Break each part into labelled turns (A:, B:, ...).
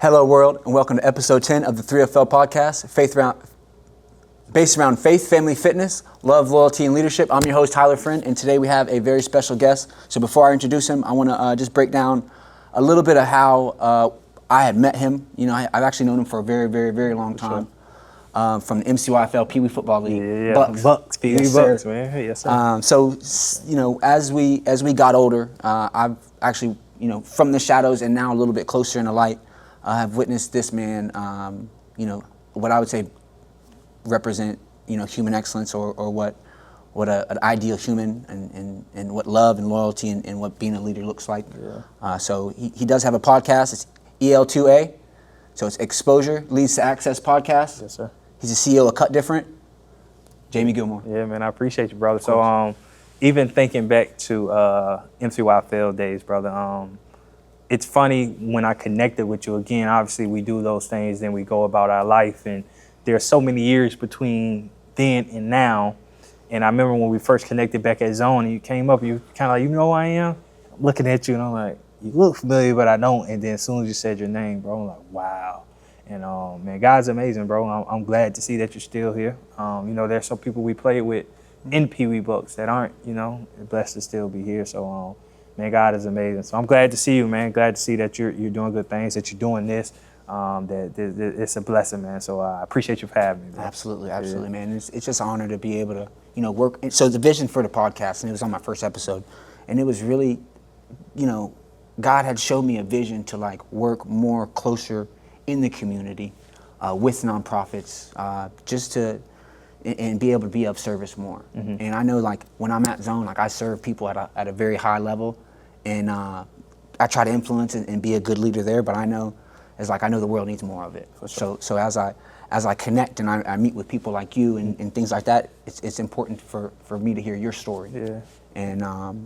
A: Hello, world, and welcome to episode 10 of the 3FL podcast, based around faith, family, fitness, love, loyalty, and leadership. I'm your host, Tyler Friend, and today we have a very special guest. So before I introduce him, I want to just break down a little bit of how I had met him. You know, I've actually known him for a very, very, very long time. From the MCYFL Pee Wee Football League.
B: Bucks, Pee Wee Bucks, man. Yes, sir.
A: So, you know, as we got older, I've actually, you know, from the shadows and now a little bit closer in the light, have witnessed this man, you know, what I would say represent, you know, human excellence or what an ideal human and what love and loyalty and what being a leader looks like. Yeah. So he does have a podcast. It's EL2A. So it's Exposure Leads to Access podcast.
B: Yes, sir.
A: He's the CEO of Kut Different. Jamie Gilmore.
B: Yeah, man, I appreciate you, brother. So even thinking back to MCYFL days, brother, it's funny when I connected with you again. Obviously, we do those things, then we go about our life, and there are so many years between then and now. And I remember when we first connected back at Zone, and you came up, you kind of like, you know who I am? I'm looking at you, and I'm like, you look familiar, but I don't. And then as soon as you said your name, bro, I'm like, wow. And man, God's amazing, bro. I'm glad to see that you're still here. You know, there's some people we played with in Pee Wee Bucks that aren't, you know, blessed to still be here. So, man, God is amazing. So I'm glad to see you, man. Glad to see that you're doing good things, that you're doing this. That it's a blessing, man. So I appreciate you for having me, bro.
A: Absolutely, man. It's just an honor to be able to, you know, work. So the vision for the podcast, and it was on my first episode, and it was really, you know, God had showed me a vision to like work more closer in the community with nonprofits, just to and be able to be of service more. Mm-hmm. And I know like when I'm at Zone, like I serve people at a very high level, and I try to influence and be a good leader there. But I know the world needs more of it. Sure. So as I connect and I meet with people like you and things like that, it's important for me to hear your story. Yeah. And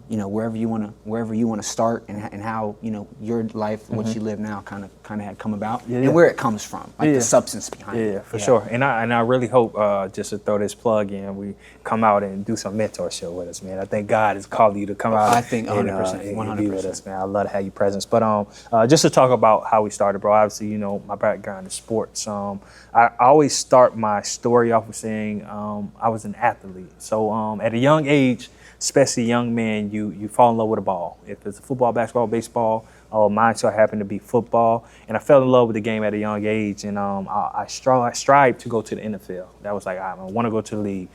A: you know, wherever you want to start and how, you know, your life, what you live now, kind of had come about, and where it comes from, like the substance behind it.
B: Yeah, for sure. And I really hope, just to throw this plug in, we come out and do some mentorship with us, man. I think God has called you to come out.
A: I think 100%, 100%.
B: Be with us, man. I love to have your presence. But just to talk about how we started, bro. Obviously, you know, my background is sports. I always start my story off with saying I was an athlete. So at a young age, especially young men, you fall in love with a ball. If it's football, basketball, baseball, mine so happened to be football. And I fell in love with the game at a young age, and I strived to go to the NFL. That was like, I want to go to the league.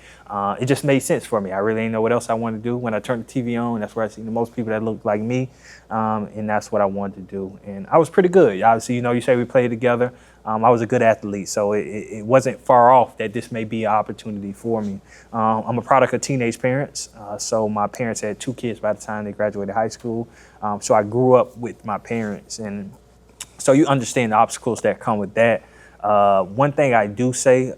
B: It just made sense for me. I really didn't know what else I wanted to do. When I turned the TV on, that's where I seen the most people that looked like me, and that's what I wanted to do. And I was pretty good. Obviously, you know, you say we played together. I was a good athlete, so it wasn't far off that this may be an opportunity for me. I'm a product of teenage parents, so my parents had 2 kids by the time they graduated high school. So I grew up with my parents, and so you understand the obstacles that come with that. One thing I do say,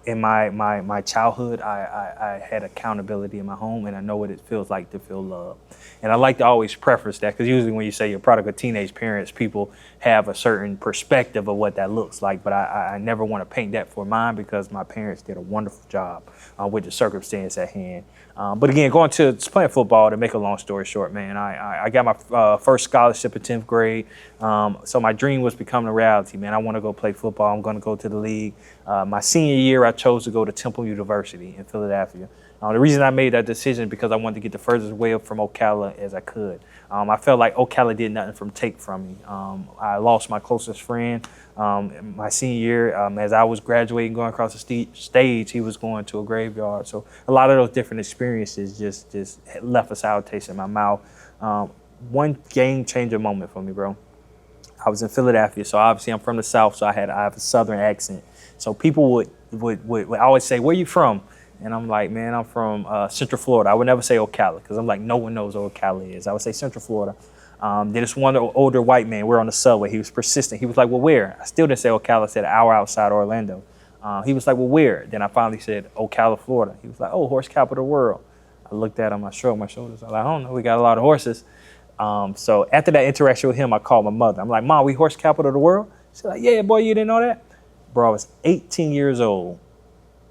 B: in my childhood, I had accountability in my home, and I know what it feels like to feel love. And I like to always preface that, because usually when you say you're a product of teenage parents, people have a certain perspective of what that looks like. But I never want to paint that for mine, because my parents did a wonderful job with the circumstance at hand. But again, going to playing football, to make a long story short, man, I got my first scholarship in 10th grade. So my dream was becoming a reality, man. I want to go play football. I'm going to go to the league. My senior year, I chose to go to Temple University in Philadelphia. The reason I made that decision is because I wanted to get the furthest away from Ocala as I could. I felt like Ocala did nothing take from me. I lost my closest friend my senior year. As I was graduating, going across the stage, he was going to a graveyard. So a lot of those different experiences just left a sour taste in my mouth. One game changer moment for me, bro. I was in Philadelphia, so obviously I'm from the South, so I have a Southern accent. So people would always say, "Where you from?" And I'm like, "Man, I'm from Central Florida." I would never say Ocala, because I'm like, no one knows what Ocala is. I would say Central Florida. Then this one older white man, we're on the subway. He was persistent. He was like, "Well, where?" I still didn't say Ocala. I said an hour outside Orlando. He was like, "Well, where?" Then I finally said Ocala, Florida. He was like, "Oh, horse capital of the world." I looked at him. I shrugged my shoulders. I was like, "I don't know. We got a lot of horses." So after that interaction with him, I called my mother. I'm like, "Mom, we horse capital of the world?" She's like, "Yeah, boy, you didn't know that?" Bro, I was 18 years old,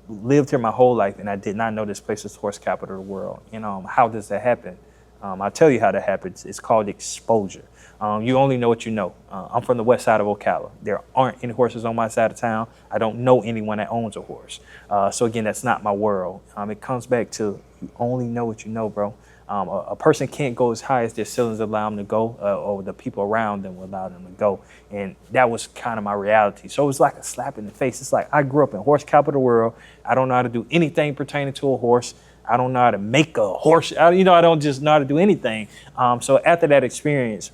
B: lived here my whole life, and I did not know this place was horse capital of the world. You know, how does that happen? I'll tell you how that happens. It's called exposure. You only know what you know. I'm from the west side of Ocala. There aren't any horses on my side of town. I don't know anyone that owns a horse. So again, that's not my world. It comes back to you only know what you know, bro. A person can't go as high as their ceilings allow them to go, or the people around them will allow them to go. And that was kind of my reality. So it was like a slap in the face. It's like I grew up in horse capital of the world. I don't know how to do anything pertaining to a horse. I don't know how to make a horse. I don't just know how to do anything. So after that experience,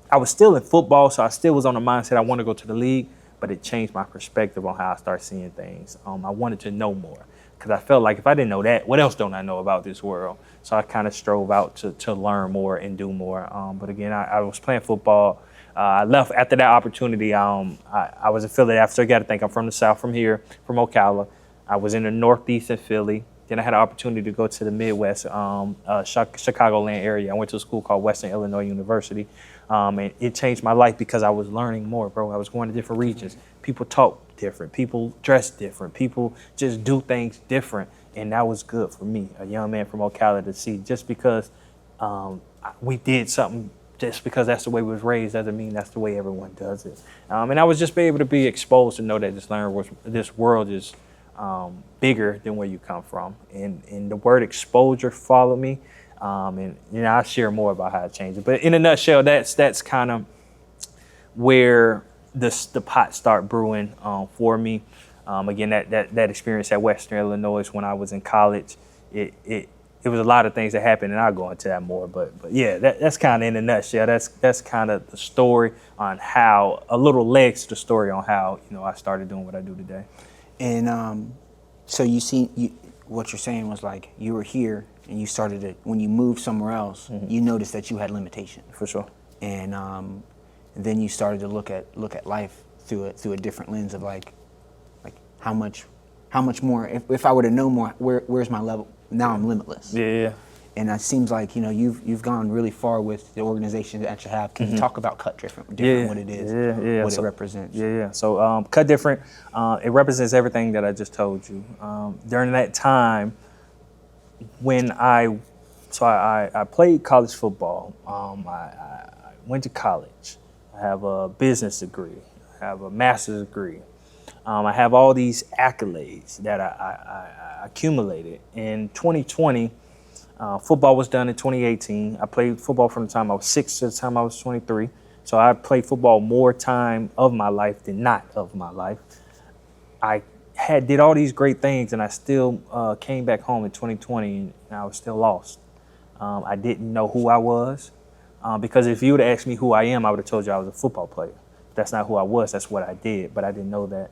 B: I was still in football, so I still was on the mindset I want to go to the league, but it changed my perspective on how I start seeing things. I wanted to know more because I felt like if I didn't know that, what else don't I know about this world? So I kind of strove out to learn more and do more. But again, I was playing football. I left after that opportunity. I was in Philly after. You got to think I'm from the South, from here, from Ocala. I was in the Northeast in Philly. Then I had an opportunity to go to the Midwest, Chicagoland area. I went to a school called Western Illinois University. And it changed my life because I was learning more, bro. I was going to different regions. People talk different. People dress different. People just do things different. And that was good for me, a young man from Ocala, to see. Just because we did something, just because that's the way we was raised, doesn't mean that's the way everyone does it. And I was just able to be exposed to know that this world is bigger than where you come from. And the word exposure followed me. And I'll share more about how it changed it. But in a nutshell, that's kind of where the pot start brewing for me. Again, that experience at Western Illinois when I was in college, it was a lot of things that happened, and I'll go into that more. But yeah, that's kind of in a nutshell. That's kind of the story on how, a little legs to the story on how I started doing what I do today.
A: And so what you're saying was like you were here and you started to, when you moved somewhere else, you noticed that you had limitation.
B: For sure.
A: And then you started to look at life through a different lens of like how much more, if I were to know more, where's my level? Now I'm limitless.
B: Yeah.
A: And it seems like you've gone really far with the organization that you have. Can you talk about Kut Different, what it is, what it represents?
B: Yeah. So Kut Different, it represents everything that I just told you. During that time, when I played college football. I went to college. I have a business degree. I have a master's degree. I have all these accolades that I accumulated. In 2020, football was done in 2018. I played football from the time I was 6 to the time I was 23. So I played football more time of my life than not of my life. I did all these great things, and I still came back home in 2020, and I was still lost. I didn't know who I was, because if you would have asked me who I am, I would have told you I was a football player. That's not who I was. That's what I did, but I didn't know that.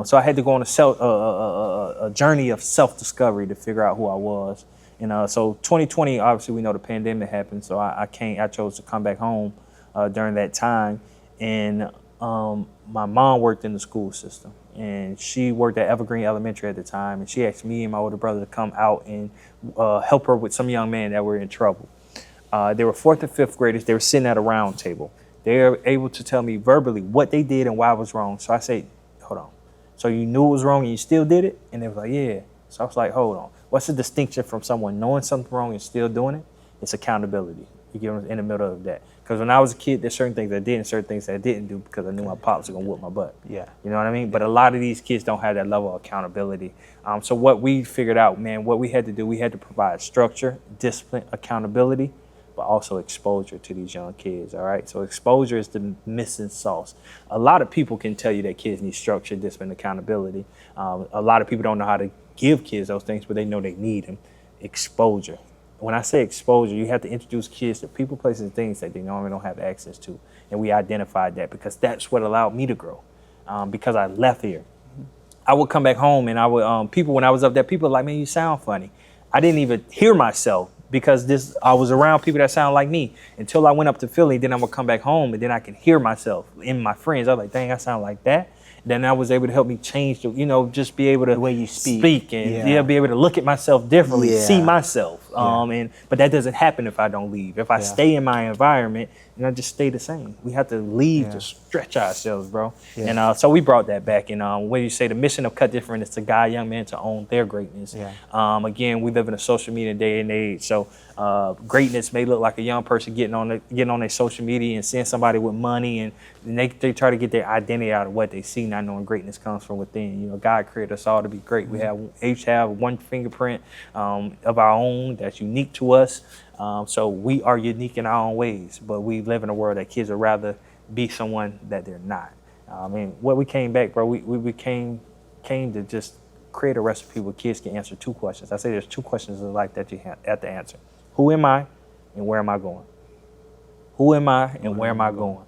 B: So I had to go on a journey of self-discovery to figure out who I was. And so 2020, obviously, we know the pandemic happened, so I chose to come back home during that time. And my mom worked in the school system, and she worked at Evergreen Elementary at the time, and she asked me and my older brother to come out and help her with some young men that were in trouble. They were 4th and 5th graders. They were sitting at a round table. They were able to tell me verbally what they did and why it was wrong. So I said, hold on. So you knew it was wrong and you still did it? And they were like, yeah. So I was like, hold on. What's the distinction from someone knowing something wrong and still doing it? It's accountability. You get in the middle of that. Because when I was a kid, there's certain things I did and certain things I didn't do because I knew my pops was going to whoop my butt.
A: Yeah.
B: You know what I mean? But a lot of these kids don't have that level of accountability. So what we figured out, man, what we had to do, we had to provide structure, discipline, accountability, but also exposure to these young kids, all right? So exposure is the missing sauce. A lot of people can tell you that kids need structure, discipline, accountability. A lot of people don't know how to give kids those things, but they know they need them. Exposure. When I say exposure, you have to introduce kids to people, places, and things that they normally don't have access to. And we identified that because that's what allowed me to grow, because I left here. I would come back home and I would, when I was up there, people were like, man, you sound funny. I didn't even hear myself because I was around people that sound like me until I went up to Philly. Then I would come back home and then I could hear myself in my friends. I was like, dang, I sound like that. Then that was able to help me change just be able to
A: The way you speak.
B: and be able to look at myself differently, see myself. But that doesn't happen if I don't leave. If I stay in my environment and I just stay the same, we have to leave to stretch ourselves, bro. And so we brought that back. And what do you say? The mission of Kut Different is to guide young men to own their greatness. Again, we live in a social media day and age, so greatness may look like a young person getting on their social media and seeing somebody with money, and they try to get their identity out of what they see, not knowing greatness comes from within. God created us all to be great. We each have one fingerprint of our own that's unique to us. So we are unique in our own ways, but we live in a world that kids would rather be someone that they're not. What we came back, bro, we came to just create a recipe where kids can answer 2 questions. I say there's 2 questions in life that you have to answer. Who am I and where am I going? Who am I and where am I going?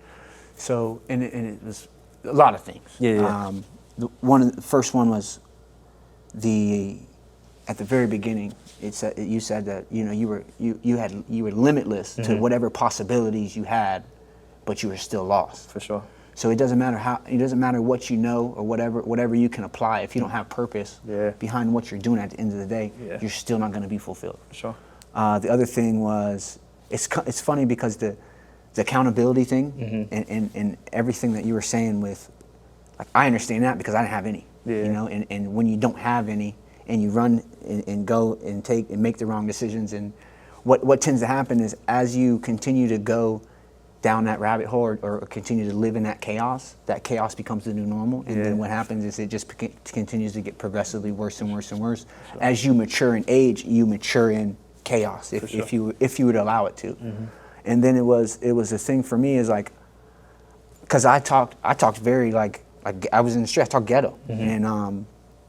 A: So, and it was a lot of things. The first one was at the very beginning. You said that you were limitless to whatever possibilities you had, but you were still lost.
B: For sure.
A: So it doesn't matter what you know or whatever you can apply. If you don't have purpose behind what you're doing at the end of the day, you're still not going to be fulfilled.
B: For sure.
A: The other thing was, it's funny because the accountability thing and everything that you were saying with, like, I understand that because I didn't have any, and when you don't have any and you run and go and take and make the wrong decisions, and what tends to happen is as you continue to go down that rabbit hole or continue to live in that chaos becomes the new normal, and then what happens is it just continues to get progressively worse and worse and worse. Sure. As you mature in age, you mature in chaos if you would allow it to. And then it was a thing for me is like, because I talked very like I was in the street, I talked ghetto, and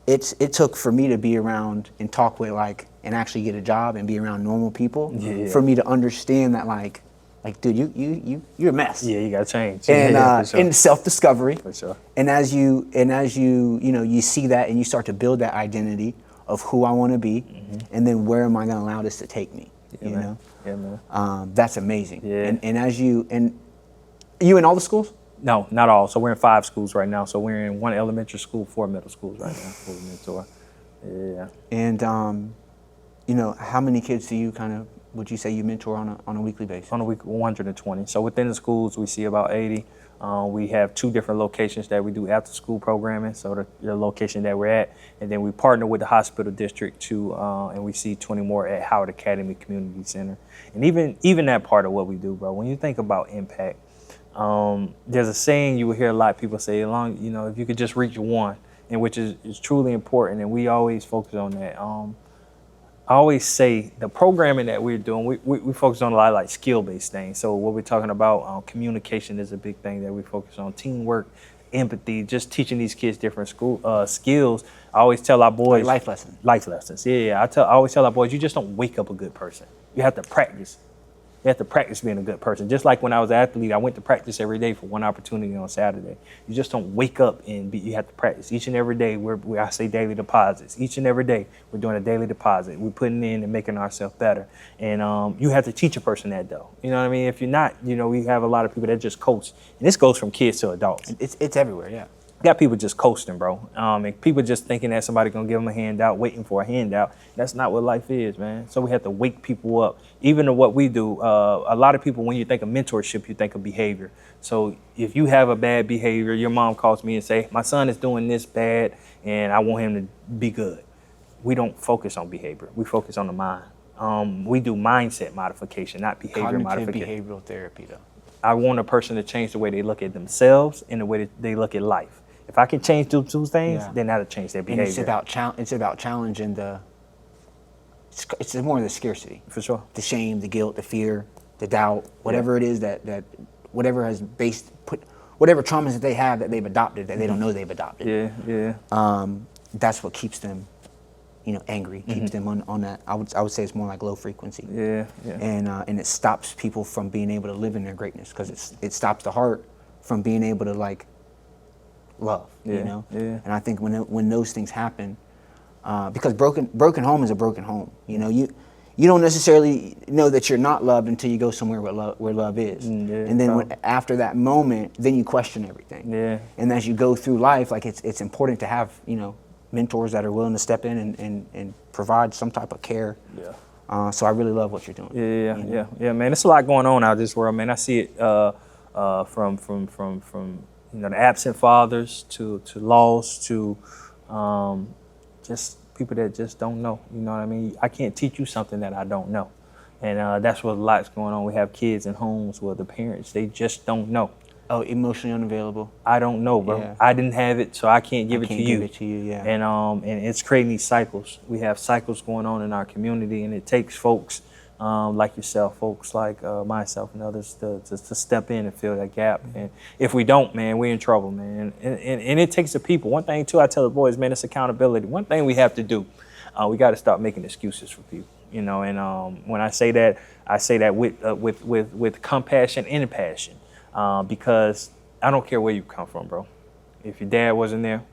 A: it took for me to be around and talk with and actually get a job and be around normal people for me to understand that like dude, you're a mess.
B: Yeah, you gotta change.
A: And in self-discovery.
B: For sure.
A: And as you you see that and you start to build that identity of who I want to be, and then where am I going to allow this to take me?
B: Yeah, man.
A: That's amazing.
B: Yeah.
A: And as you in all the schools?
B: No, not all. So we're in 5 schools right now. So we're in 1 elementary school, 4 middle schools right now. For mentor. Yeah.
A: And how many kids do you would you say you mentor on a weekly basis?
B: On a week, 120. So within the schools, we see about 80. We have 2 different locations that we do after school programming. So the location that we're at, and then we partner with the hospital district too, and we see 20 more at Howard Academy Community Center. And even that part of what we do, bro, when you think about impact, there's a saying you will hear a lot of people say, if you could just reach one, and which is truly important, and we always focus on that. I always say the programming that we're doing, we focus on a lot of like skill-based things. So what we're talking about, communication is a big thing that we focus on, teamwork, empathy, just teaching these kids different skills. I always tell our boys.
A: Like life lessons.
B: Life lessons, yeah. I always tell our boys, you just don't wake up a good person. You have to practice. You have to practice being a good person. Just like when I was an athlete, I went to practice every day for one opportunity on Saturday. You just don't wake up and you have to practice. Each and every day, I say daily deposits. Each and every day, we're doing a daily deposit. We're putting in and making ourselves better. And you have to teach a person that, though. You know what I mean? If you're not, we have a lot of people that just coast. And this goes from kids to adults.
A: It's everywhere, yeah.
B: You got people just coasting, bro. And people just thinking that somebody's gonna give them a handout, waiting for a handout. That's not what life is, man. So we have to wake people up. Even to what we do, a lot of people, when you think of mentorship, you think of behavior. So if you have a bad behavior, your mom calls me and say, my son is doing this bad and I want him to be good. We don't focus on behavior. We focus on the mind. We do mindset modification, not behavior modification.
A: Behavioral therapy, though.
B: I want a person to change the way they look at themselves and the way that they look at life. If I can change those 2 things, then that'll change their behavior.
A: And it's about challenging it's more of the scarcity.
B: For sure.
A: The shame, the guilt, the fear, the doubt, whatever it is that whatever traumas that they have that they've adopted that they don't know they've adopted.
B: Yeah.
A: That's what keeps them, angry, keeps them on that. I would say it's more like low frequency.
B: Yeah.
A: And it stops people from being able to live in their greatness because it stops the heart from being able to love,
B: Yeah.
A: And I think when those things happen, because broken home is a broken home, you don't necessarily know that you're not loved until you go somewhere where love is. And then after that moment, then you question everything.
B: Yeah.
A: And as you go through life, like it's important to have, mentors that are willing to step in and provide some type of care.
B: Yeah.
A: So I really love what you're doing.
B: Yeah, man. There's a lot going on out of this world, man. I see it from the absent fathers to lost to just people that just don't know. You know what I mean? I can't teach you something that I don't know. And that's what a lot's going on. We have kids in homes where the parents, they just don't know.
A: Oh, emotionally unavailable.
B: I don't know, bro.
A: Yeah.
B: I didn't have it, so I can't give it to you.
A: Give it to you, yeah.
B: And it's creating these cycles. We have cycles going on in our community, and it takes folks like yourself, folks like myself and others to step in and fill that gap. And if we don't, man, we're in trouble, man. And it takes the people. One thing, too, I tell the boys, man, it's accountability. One thing we have to do, we got to stop making excuses for people, And when I say that with compassion and passion, because I don't care where you come from, bro. If your dad wasn't there,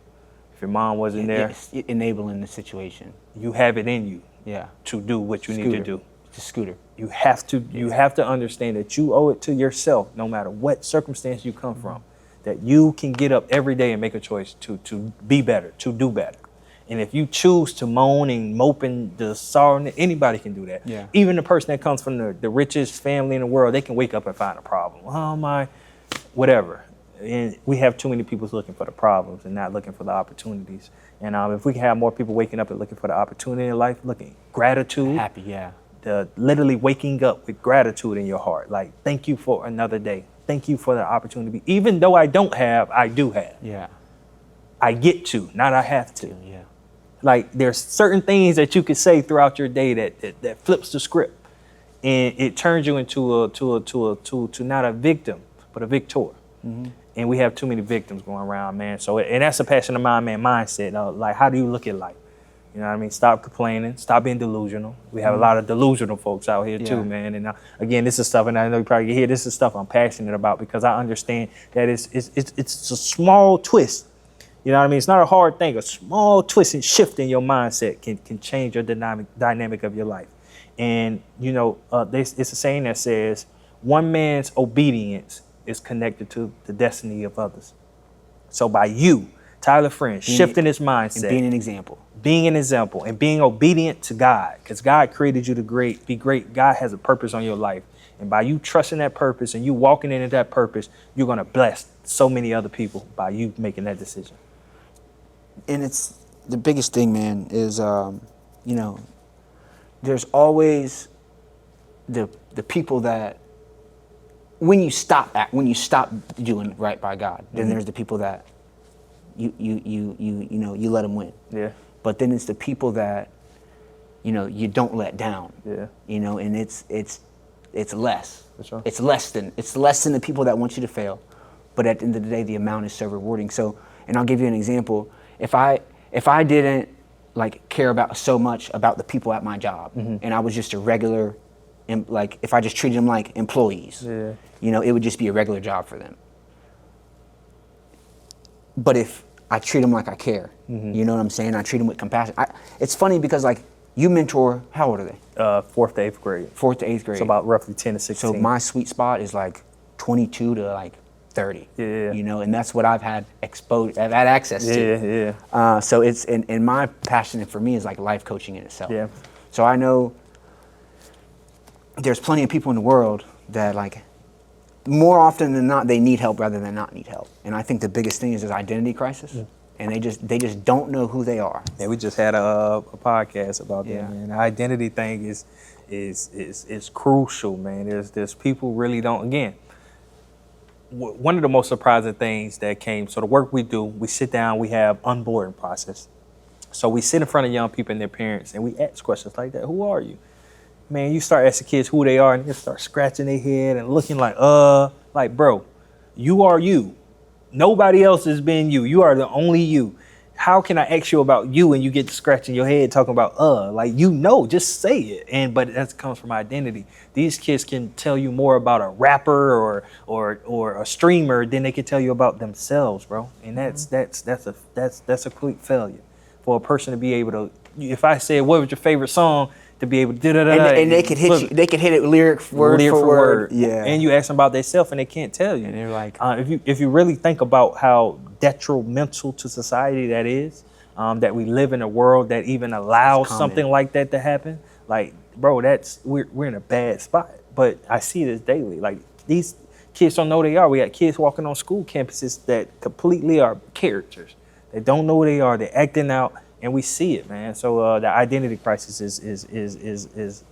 B: if your mom wasn't there,
A: it's enabling the situation.
B: You have it in you,
A: yeah,
B: to do what you need to do.
A: It's a scooter.
B: You have to understand that you owe it to yourself, no matter what circumstance you come from, that you can get up every day and make a choice to be better, to do better. And if you choose to moan and mope and the sorrow, anybody can do that.
A: Yeah.
B: Even the person that comes from the richest family in the world, they can wake up and find a problem. Oh my, whatever. And we have too many people looking for the problems and not looking for the opportunities. And if we can have more people waking up and looking for the opportunity in life, looking gratitude,
A: happy, yeah.
B: Literally waking up with gratitude in your heart. Like, thank you for another day. Thank you for the opportunity. Even though I don't have, I do have.
A: Yeah.
B: I get to, not I have to.
A: Yeah.
B: Like, there's certain things that you could say throughout your day that flips the script, and it turns you into not a victim, but a victor. Mm-hmm. And we have too many victims going around, man. So, and that's a passion of mine, man, mindset. Like, how do you look at life? You know what I mean? Stop complaining. Stop being delusional. We have a lot of delusional folks out here too, man. And again, this is stuff, and I know you probably can hear, this is stuff I'm passionate about because I understand that it's a small twist. You know what I mean? It's not a hard thing. A small twist and shift in your mindset can change your dynamic of your life. And, it's a saying that says, one man's obedience is connected to the destiny of others. So by you, Tyler Friend, shifting his mindset.
A: And being an example.
B: Being an example and being obedient to God, because God created you to be great. God has a purpose on your life. And by you trusting that purpose and you walking into that purpose, you're going to bless so many other people by you making that decision.
A: And it's the biggest thing, man, is, there's always the people that when you stop doing right by God, then there's the people that you let them win.
B: Yeah.
A: But then it's the people that, you don't let down.
B: Yeah.
A: And it's less.
B: For sure.
A: It's less than the people that want you to fail. But at the end of the day, the amount is so rewarding. So, and I'll give you an example. If I didn't care about so much about the people at my job, and I was just a regular, if I just treated them like employees, it would just be a regular job for them. But if I treat them like I care, you know what I'm saying? I treat them with compassion. It's funny because you mentor, how old are they?
B: 4th to 8th grade.
A: 4th to 8th grade.
B: So about roughly 10 to 16.
A: So my sweet spot is 22 to 30.
B: Yeah.
A: And that's what I've had access to.
B: Yeah.
A: So it's, and my passion for me is life coaching in itself.
B: Yeah.
A: So I know there's plenty of people in the world that more often than not, they need help rather than not need help. And I think the biggest thing is this identity crisis. And they just don't know who they are.
B: Yeah, we just had a podcast about that, man. The identity thing is crucial, man. There's people really don't, again, one of the most surprising things that came, so the work we do, we sit down, we have onboarding process. So we sit in front of young people and their parents and we ask questions like that. Who are you? Man, you start asking kids who they are and they start scratching their head and looking bro, you are you. Nobody else has been you. You are the only you. How can I ask you about you and you get to scratching your head talking about just say it. But that comes from identity. These kids can tell you more about a rapper or a streamer than they can tell you about themselves, bro. And that's a complete failure for a person to be able to. If I said, what was your favorite song? to be able to
A: and they could hit you. They could hit it lyric word for word. Yeah.
B: And you ask them about themselves and they can't tell you.
A: And they're like,
B: if you really think about how detrimental to society that is, that we live in a world that even allows something like that to happen, like, bro, we're in a bad spot. But I see this daily. Like, these kids don't know who they are. We got kids walking on school campuses that completely are characters. They don't know who they are. They're acting out, and we see it, man. So the identity crisis is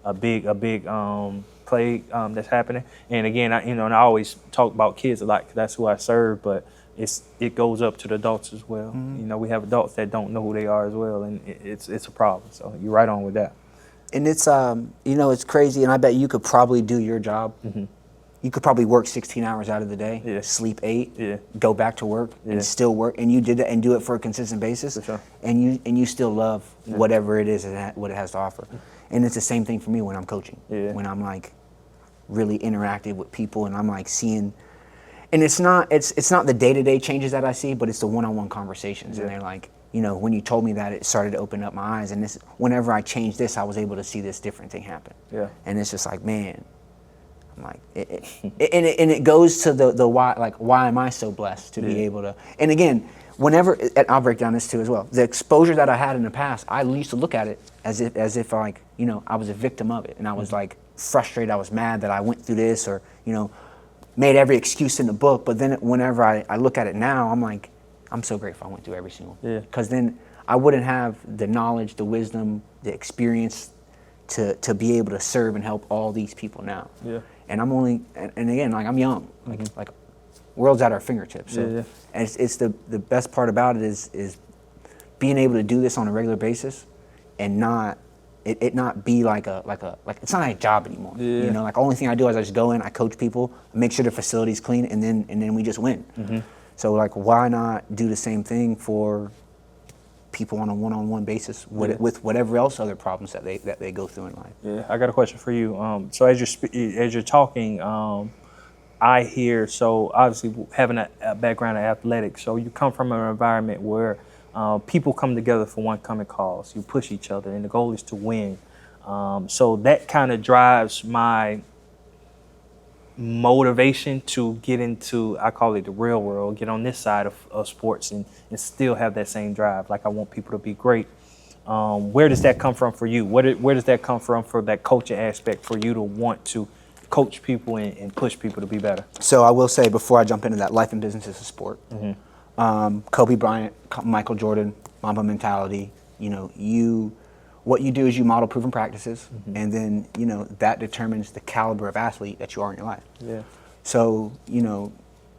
B: a big plague that's happening. And again, and I always talk about kids a lot because that's who I serve. But it goes up to the adults as well. Mm-hmm. We have adults that don't know who they are as well, and it's a problem. So you're right on with that.
A: And it's it's crazy, and I bet you could probably do your job. Mm-hmm. You could probably work 16 hours out of the day, sleep 8, go back to work, and still work. And you did that and do it for a consistent basis. For sure. And you still love whatever it is what it has to offer. And it's the same thing for me when I'm coaching. Yeah. When I'm like really interactive with people, and I'm like seeing. And it's not the day-to-day changes that I see, but it's the one-on-one conversations. Yeah. And they're like, when you told me that, it started to open up my eyes. And whenever I changed this, I was able to see this different thing happen. Yeah. And it's just like, man, I'm like, and it goes to the why. Like, why am I so blessed to be able to? And again, I'll break down this too as well. The exposure that I had in the past, I used to look at it as if like, I was a victim of it, and I was like frustrated. I was mad that I went through this, or made every excuse in the book. But then whenever I look at it now, I'm like, I'm so grateful I went through every single. Yeah. Because then I wouldn't have the knowledge, the wisdom, the experience to be able to serve and help all these people now. Yeah. And I'm only, and again, like, I'm young, like world's at our fingertips. So and it's the best part about it is being able to do this on a regular basis, and not be like it's not a job anymore. Yeah. Like, only thing I do is I just go in, I coach people, make sure the facility's clean, and then we just win. Mm-hmm. So like, why not do the same thing for people on a one-on-one basis with whatever else other problems that they go through in life.
B: Yeah, I got a question for you. So as you're talking, I hear, so obviously having a background in athletics, so you come from an environment where people come together for one common cause. You push each other, and the goal is to win. So that kind of drives my motivation to get into, I call it the real world, get on this side of sports and still have that same drive. Like, I want people to be great. Where does that come from for you? Where does that come from for that coaching aspect, for you to want to coach people and push people to be better?
A: So I will say, before I jump into that, life and business is a sport. Mm-hmm. Kobe Bryant, Michael Jordan, Mamba mentality, what you do is you model proven practices, mm-hmm. and then, that determines the caliber of athlete that you are in your life. Yeah. So,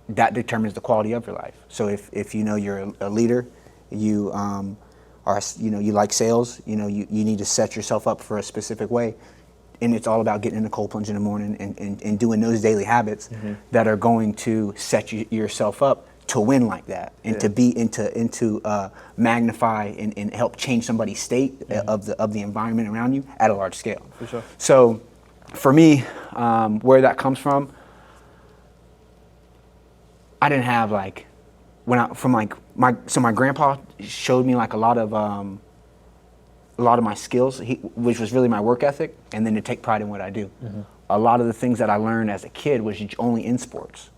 A: that determines the quality of your life. So if you're a leader, you you like sales, you need to set yourself up for a specific way. And it's all about getting in the cold plunge in the morning and doing those daily habits, mm-hmm. that are going to set yourself up to win like that, and to be into magnify and help change somebody's state, mm-hmm. of the environment around you at a large scale. For sure. So, for me, where that comes from, I didn't have my grandpa showed me like a lot of my skills, which was really my work ethic, and then to take pride in what I do. Mm-hmm. A lot of the things that I learned as a kid was only in sports.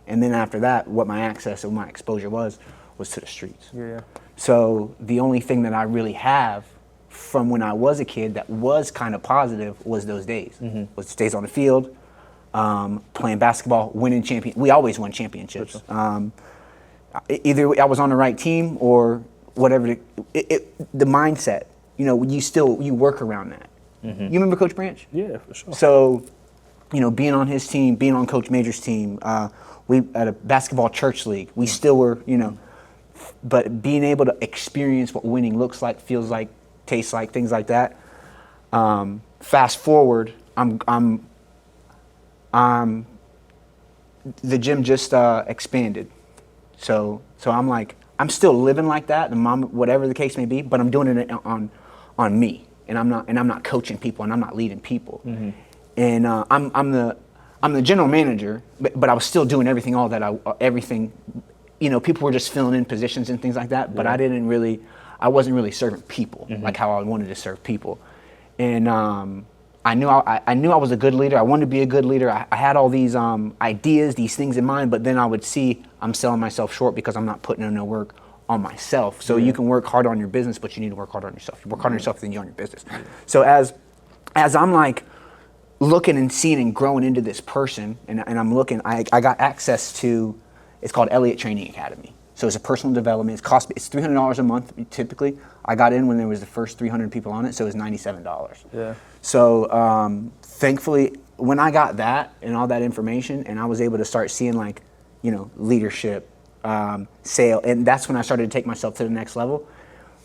A: And then after that, what my access and my exposure was to the streets. Yeah. So the only thing that I really have from when I was a kid that was kind of positive was those days. Mm-hmm. Was days on the field, playing basketball, winning we always won championships. Sure. Either I was on the right team or whatever. The mindset, you work around that. Mm-hmm. You remember Coach Branch?
B: Yeah, for sure.
A: So, being on his team, being on Coach Major's team, we at a basketball church league, we still were, but being able to experience what winning looks like, feels like, tastes like, things like that. Fast forward, the gym just expanded, so I'm like, I'm still living like that, the mom, whatever the case may be, but I'm doing it on me, and I'm not coaching people, and I'm not leading people, mm-hmm. and I'm the general manager, but I was still doing everything. People were just filling in positions and things like that. But I wasn't really serving people, mm-hmm. like how I wanted to serve people. And I knew I was a good leader. I wanted to be a good leader. I had all these ideas, these things in mind, but then I would see I'm selling myself short because I'm not putting in the work on myself. So you can work hard on your business, but you need to work hard on yourself. You work hard on yourself, then you on your business. So as I'm like looking and seeing and growing into this person, and I'm looking, I got access to, it's called Elliott Training Academy. So it's a personal development. It's $300 a month typically. I got in when there was the first 300 people on it, so it was $97.
B: Yeah.
A: So thankfully, when I got that and all that information, and I was able to start seeing like, leadership, sale, and that's when I started to take myself to the next level.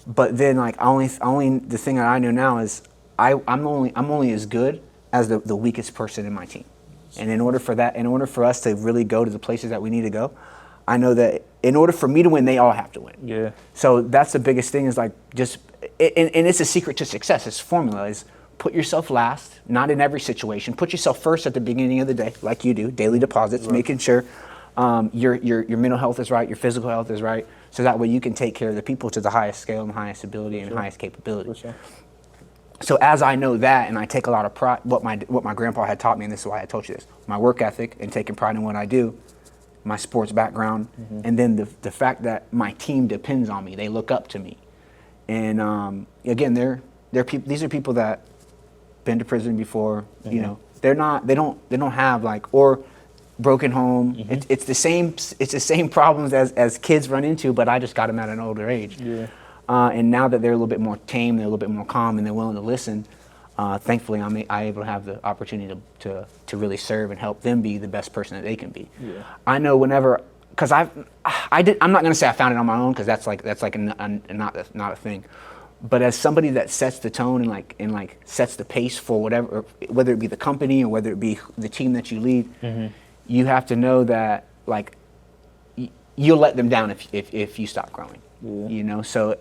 A: But then like only the thing that I know now is I'm only as good as the weakest person in my team. And in order for us to really go to the places that we need to go, I know that in order for me to win, they all have to win.
B: Yeah.
A: So that's the biggest thing is like and it's a secret to success. It's formula is put yourself last, not in every situation. Put yourself first at the beginning of the day, like you do, daily deposits, right. Making sure your mental health is right, your physical health is right, so that way you can take care of the people to the highest scale and highest ability and highest capability. For sure. So as I know that, and I take a lot of pride, what my grandpa had taught me, and this is why I told you this, my work ethic and taking pride in what I do, my sports background, and then the fact that my team depends on me, they look up to me. And again, they're people, these are people that been to prison before, they don't have like, or broken home. It's the same problems as kids run into, but I just got them at an older age. Yeah. And now that they're a little bit more tame, they're a little bit more calm, and they're willing to listen, thankfully I'm able to have the opportunity to really serve and help them be the best person that they can be. Yeah. I know whenever, because I'm not going to say I found it on my own, because that's like not a thing. But as somebody that sets the tone and like sets the pace for whatever, whether it be the company or whether it be the team that you lead, you have to know that like you'll let them down if you stop growing. Yeah. So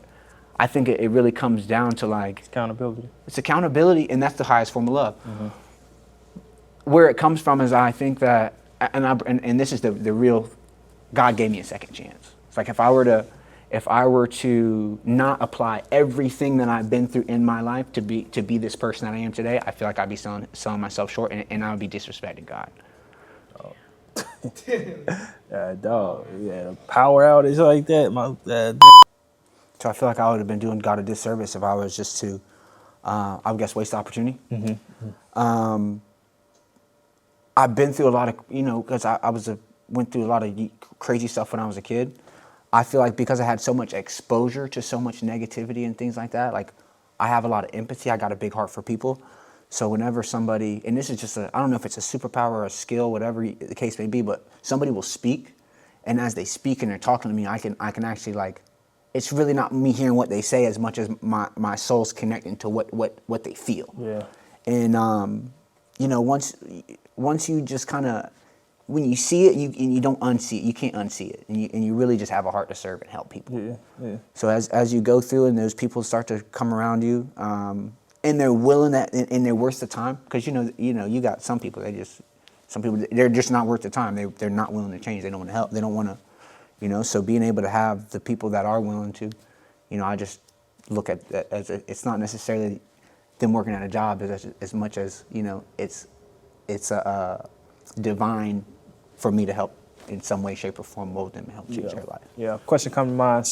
A: I think it really comes down to like
B: accountability.
A: It's accountability, and that's the highest form of love. Where it comes from is I think that, and this is the real, God gave me a second chance. It's like if I were to not apply everything that I've been through in my life to be this person that I am today, I feel like I'd be selling myself short, and I would be disrespecting God.
B: Dog, yeah, power outage like that,
A: So I feel like I would have been doing God a disservice if I was just to, I would guess, waste the opportunity. I've been through a lot of, because I went through a lot of crazy stuff when I was a kid. I feel like because I had so much exposure to so much negativity and things like that, like I have a lot of empathy. I got a big heart for people. So whenever somebody, and this is just I don't know if it's a superpower or a skill, whatever the case may be, but somebody will speak, and as they speak and they're talking to me, I can actually like, it's really not me hearing what they say as much as my soul's connecting to what they feel. Yeah. And once you just kind of, when you see it, you don't unsee it. You can't unsee it, and you really just have a heart to serve and help people. Yeah, yeah. So as you go through, and those people start to come around you, and they're willing and they're worth the time, because you got some people they're just not worth the time. They're not willing to change. They don't want to help. They don't want to, So being able to have the people that are willing to, I just look at that as it's not necessarily them working at a job as much as it's a divine for me to help in some way, shape, or form, mold them and help change their life.
B: Yeah. Question comes to mind.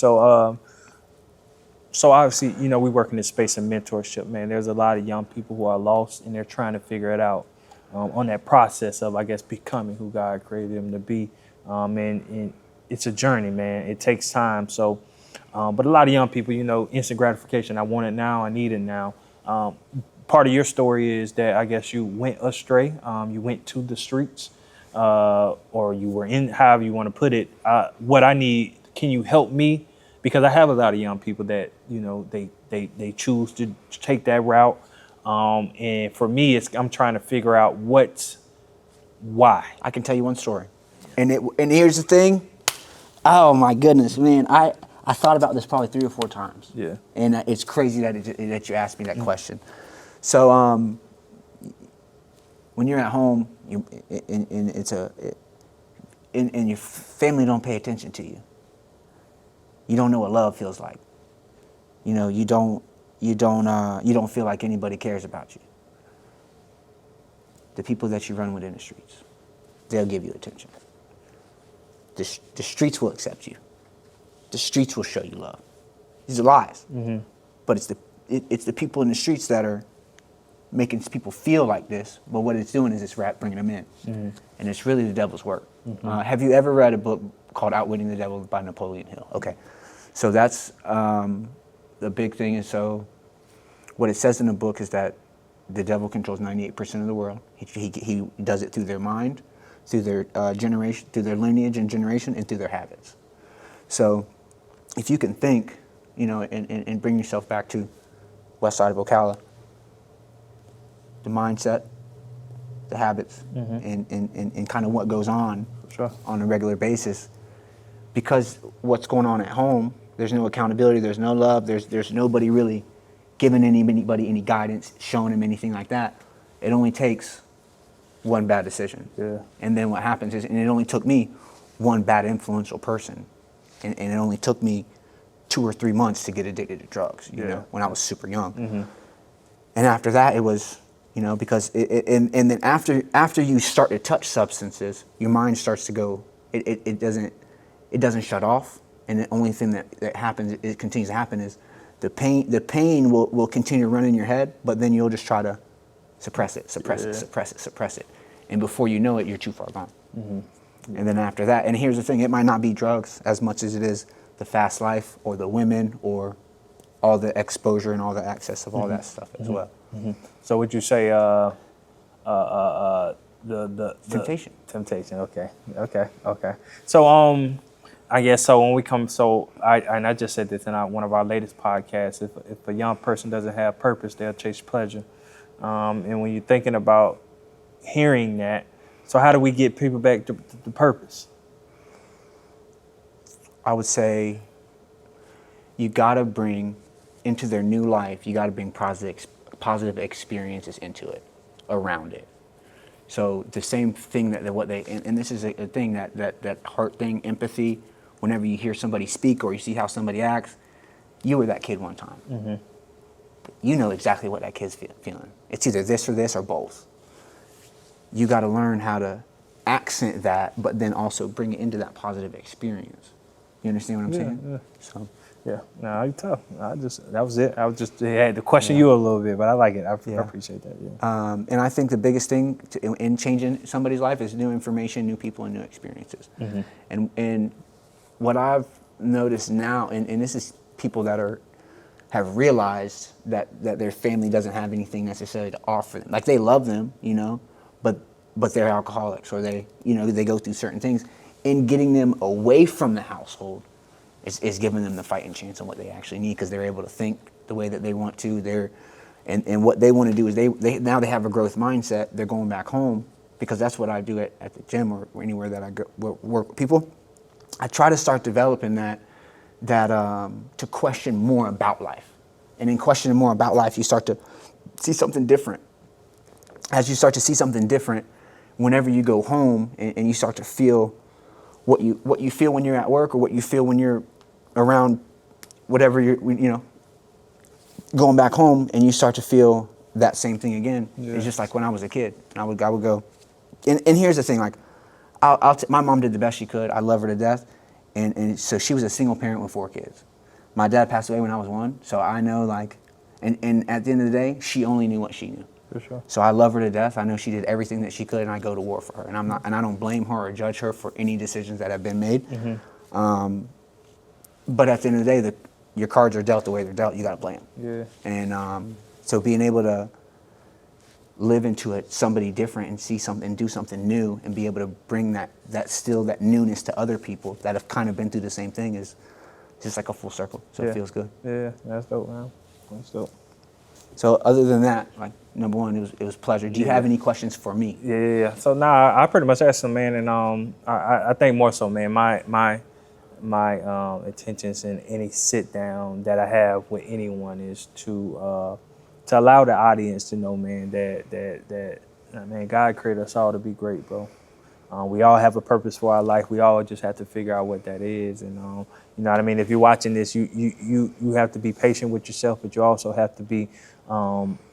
B: So obviously, we work in this space of mentorship, man. There's a lot of young people who are lost, and they're trying to figure it out on that process of, I guess, becoming who God created them to be. And it's a journey, man. It takes time. So, but a lot of young people, instant gratification. I want it now. I need it now. Part of your story is that I guess you went astray. You went to the streets, or you were in, however you want to put it. What I need, can you help me? Because I have a lot of young people that, they choose to take that route. And for me, I'm trying to figure out why.
A: I can tell you one story. And here's the thing. Oh my goodness, man. I thought about this probably 3 or 4 times. Yeah. And it's crazy that you asked me that question. So when you're at home, and your family don't pay attention to you, you don't know what love feels like. You don't you don't feel like anybody cares about you. The people that you run with in the streets, they'll give you attention. The streets will accept you. The streets will show you love. These are lies. Mm-hmm. But it's the people in the streets that are making people feel like this, but what it's doing is it's bringing them in. Mm-hmm. And it's really the devil's work. Mm-hmm. Have you ever read a book called Outwitting the Devil by Napoleon Hill? Okay. So that's the big thing. And so what it says in the book is that the devil controls 98% of the world. He does it through their mind, through their generation, through their lineage and generation, and through their habits. So if you can think, and bring yourself back to west side of Ocala, the mindset, the habits, and kind of what goes on on a regular basis. Because what's going on at home, there's no accountability, there's no love, there's nobody really giving anybody any guidance, showing them anything like that. It only takes one bad decision. Yeah. And then what happens is, and it only took me one bad influential person. And it only took me 2 or 3 months to get addicted to drugs, when I was super young. Mm-hmm. And after that, it was, because and then after you start to touch substances, your mind starts to go, it doesn't shut off. And the only thing that happens, it continues to happen, is the pain will continue to run in your head, but then you'll just try to suppress it. And before you know it, you're too far gone. Mm-hmm. And then after that, and here's the thing, it might not be drugs as much as it is the fast life or the women or all the exposure and all the access of all that stuff as well.
B: Mm-hmm. So would you say the
A: temptation?
B: Temptation. Okay. So I guess so. When we come, I just said this in one of our latest podcasts. If a young person doesn't have purpose, they'll chase pleasure. And when you're thinking about hearing that, so how do we get people back to purpose?
A: I would say you got to bring into their new life, you got to bring positive experiences into it, around it. So the same thing and this is a thing that heart thing, empathy, whenever you hear somebody speak or you see how somebody acts, you were that kid one time. Mm-hmm. You know exactly what that kid's feeling. It's either this or both. You got to learn how to accent that, but then also bring it into that positive experience. You understand what I'm saying?
B: Yeah. So. Yeah, no, you tough. That was it. I was just had to question you a little bit, but I like it. I appreciate that. Yeah.
A: And I think the biggest thing in changing somebody's life is new information, new people, and new experiences. Mm-hmm. And what I've noticed now, and this is people that have realized that their family doesn't have anything necessarily to offer them. Like they love them, but they're alcoholics or they go through certain things. And getting them away from the household is giving them the fighting chance on what they actually need, because they're able to think the way that they want to. And what they want to do is they now have a growth mindset. They're going back home, because that's what I do at the gym or anywhere that I work with people. I try to start developing that to question more about life. And in questioning more about life, you start to see something different. As you start to see something different, whenever you go home and you start to feel what you feel when you're at work, or what you feel when you're around whatever you're going back home, and you start to feel that same thing again. Yeah. It's just like when I was a kid. I would go, and here's the thing, like my mom did the best she could. I love her to death, and so she was a single parent with 4 kids. My dad passed away when I was 1, so I know and at the end of the day, she only knew what she knew. For sure. So I love her to death. I know she did everything that she could, and I go to war for her. And I don't blame her or judge her for any decisions that have been made. Mm-hmm. But at the end of the day, your cards are dealt the way they're dealt. You got to play them. Yeah. And so being able to live into somebody different and see something, do something new, and be able to bring that newness to other people that have kind of been through the same thing is just like a full circle. So it feels good.
B: Yeah, that's dope, man. That's dope.
A: So other than that, like, number one, it was pleasure. Do you have any questions for me?
B: Yeah. So I pretty much asked him, man, and I think more so, man, my intentions in any sit down that I have with anyone is to allow the audience to know, man, that man, God created us all to be great, bro. We all have a purpose for our life. We all just have to figure out what that is. And you know what I mean? If you're watching this, you have to be patient with yourself, but you also have to be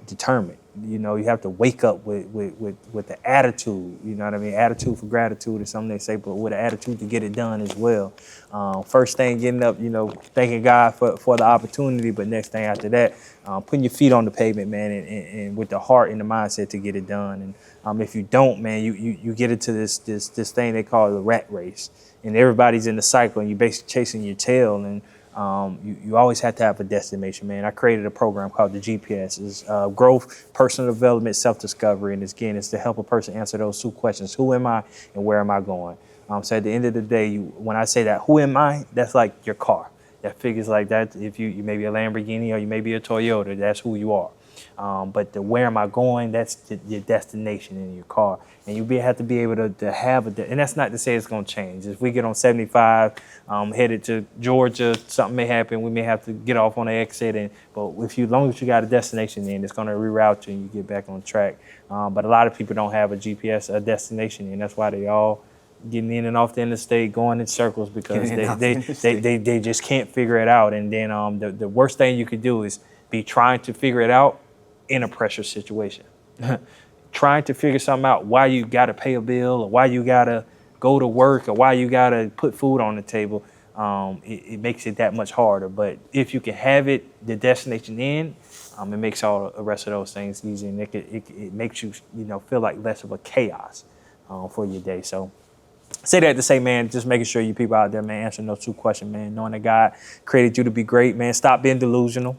B: determined. You know, you have to wake up with the attitude. You know what I mean? Attitude for gratitude is something they say, but with an attitude to get it done as well. First thing, getting up, you know, thanking God for the opportunity, but next thing after that, putting your feet on the pavement, man, and with the heart and the mindset to get it done. And if you don't, man, you get into this thing they call the rat race, and everybody's in the cycle, and you're basically chasing your tail. And you always have to have a destination, man. I created a program called the GPS. It's growth, personal development, self-discovery. And it's to help a person answer those two questions. Who am I and where am I going? So at the end of the day, when I say that, who am I? That's like your car. That figures like that. If you may be a Lamborghini or you may be a Toyota, that's who you are. But the where am I going, that's your destination in your car. And you have to be able to have and that's not to say it's going to change. If we get on 75, headed to Georgia, something may happen. We may have to get off on the exit. But as long as you got a destination, then it's going to reroute you and you get back on track. But a lot of people don't have a GPS, a destination, and that's why they all getting in and off the interstate, going in circles because they just can't figure it out. And then the worst thing you could do is be trying to figure it out in a pressure situation. Trying to figure something out, why you got to pay a bill or why you got to go to work or why you got to put food on the table, it makes it that much harder. But if you can have it, the destination in, it makes all the rest of those things easy, and it makes you feel like less of a chaos for your day. So say that to say, man, just making sure you people out there, man, answering those two questions, man, knowing that God created you to be great, man. Stop being delusional.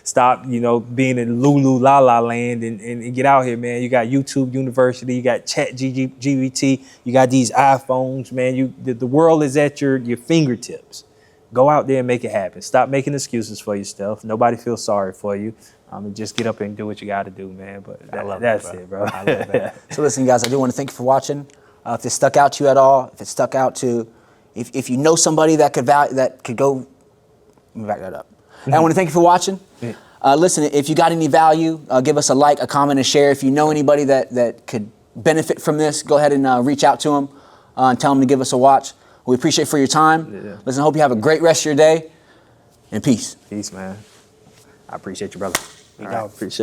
B: Stop, being in Lulu La La land and get out here, man. You got YouTube University, you got Chat GPT, you got these iPhones, man. The world is at your fingertips. Go out there and make it happen. Stop making excuses for yourself. Nobody feels sorry for you. And just get up and do what you got to do, man. But that's it, bro.
A: I love that. So listen, guys, I do want to thank you for watching. If it stuck out to you at all, if it stuck out to, if you know somebody that could go, let me back that up. I want to thank you for watching. Listen, if you got any value, give us a like, a comment, a share. If you know anybody that could benefit from this, go ahead and reach out to them and tell them to give us a watch. We appreciate for your time. Yeah. Listen, I hope you have a great rest of your day, and peace.
B: Peace, man. I appreciate you, brother.
A: All right.
B: Appreciate you.